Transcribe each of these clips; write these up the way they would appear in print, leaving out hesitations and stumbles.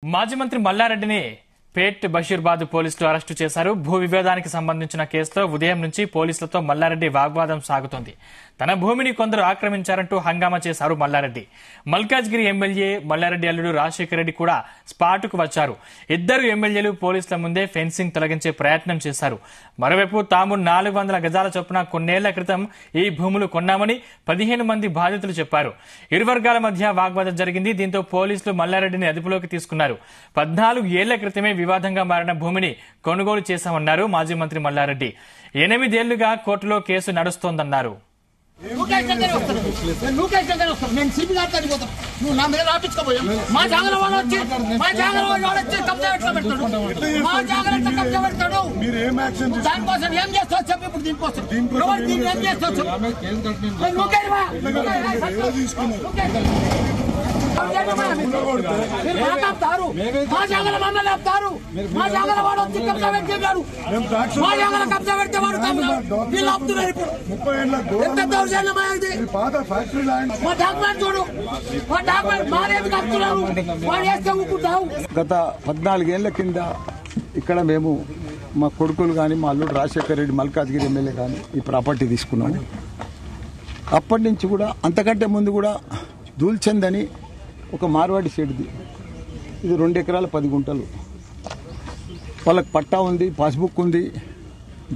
మాజీ మంత్రి మల్లారెడ్డిని పేట్ బషీర్బాద్ పోలీసులు అరెస్టు చేశారు. భూ వివాదానికి సంబంధించిన కేసులో ఉదయం నుంచి పోలీసులతో మల్లారెడ్డి వాగ్వాదం సాగుతోంది. తన భూమిని కొందరు ఆక్రమించారంటూ హంగామా చేశారు మల్లారెడ్డి. మల్కాజ్గిరి ఎమ్మెల్యే మల్లారెడ్డి అల్లుడు రాజశేఖర్ రెడ్డి కూడా స్పాటుకు వచ్చారు. ఇద్దరు ఎమ్మెల్యేలు పోలీసుల ముందే ఫెన్సింగ్ తొలగించే ప్రయత్నం చేశారు. మరోవైపు తాము 400 గజాల చొప్పున కొన్నేళ్ల క్రితం ఈ భూములు కొన్నామని 15 మంది బాధితులు చెప్పారు. ఇరు వర్గాల మధ్య వాగ్వాదం జరిగింది. దీంతో పోలీసులు మల్లారెడ్డిని అదుపులోకి తీసుకున్నారు. 14 ఏళ్ల క్రితమే వివాదంగా మారిన భూమిని కొనుగోలు చేశామన్నారు మాజీ మంత్రి మల్లారెడ్డి. 8 ఏళ్లుగా కోర్టులో కేసు నడుస్తోందన్నారు. గత 14 ఏళ్ల కింద ఇక్కడ మేము మా కొడుకులు కానీ మా అల్లుడు రాజశేఖర్ రెడ్డి మల్కాజ్గిరి ఎమ్మెల్యే కానీ ఈ ప్రాపర్టీ తీసుకున్నాము. అప్పటి నుంచి కూడా అంతకంటే ముందు కూడా దూల్చంద్ అని ఒక మార్వాడి షెడ్ది, ఇది 2 ఎకరాల 10 గుంటలు. వాళ్ళకి పట్టా ఉంది, పాస్బుక్ ఉంది,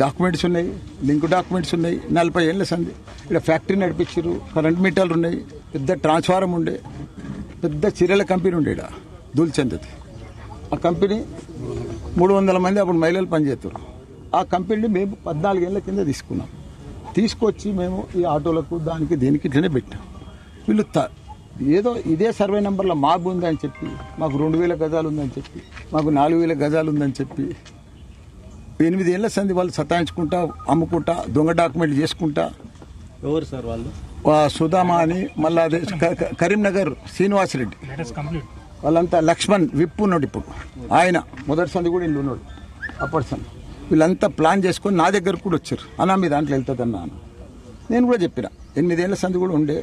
డాక్యుమెంట్స్ ఉన్నాయి, లింక్ డాక్యుమెంట్స్ ఉన్నాయి. 40 ఏళ్ళ సంది ఇక్కడ ఫ్యాక్టరీ నడిపించారు, కరెంట్ మీటర్లు ఉన్నాయి, పెద్ద ట్రాన్స్ఫారం ఉండే, పెద్ద చీరల కంపెనీ ఉండే ఇక్కడ దూల్చంద్. ఆ కంపెనీ 300 మంది అప్పుడు మహిళలు పనిచేస్తారు. ఆ కంపెనీని మేము 14 ఏళ్ల కింద తీసుకున్నాం. తీసుకొచ్చి మేము ఈ ఆటోలకు దానికి దీనికి ఇట్లనే పెట్టాం. వీళ్ళు ఏదో ఇదే సర్వే నెంబర్లో మాకు ఉందని చెప్పి, మాకు 2000 గజాలు ఉందని చెప్పి, మాకు 4000 గజాలు ఉందని చెప్పి 8 ఏళ్ల సంది వాళ్ళు సతాయించుకుంటా, అమ్ముకుంటా, దొంగ డాక్యుమెంట్లు చేసుకుంటా. ఎవరు సార్ వాళ్ళు? సుధామా అని, మళ్ళా అదే కరీంనగర్ శ్రీనివాసరెడ్డి, వాళ్ళంతా లక్ష్మణ్ విప్పు ఉన్నాడు. ఇప్పుడు ఆయన మొదటి సంది కూడా ఇల్లు ఉన్నాడు. అప్పటి సంది వీళ్ళంతా ప్లాన్ చేసుకొని నా దగ్గరకు కూడా వచ్చారు. అన్నా మీ దాంట్లో వెళ్తుందన్నా. నేను కూడా చెప్పిన 8 ఏళ్ల సంది కూడా ఉండే,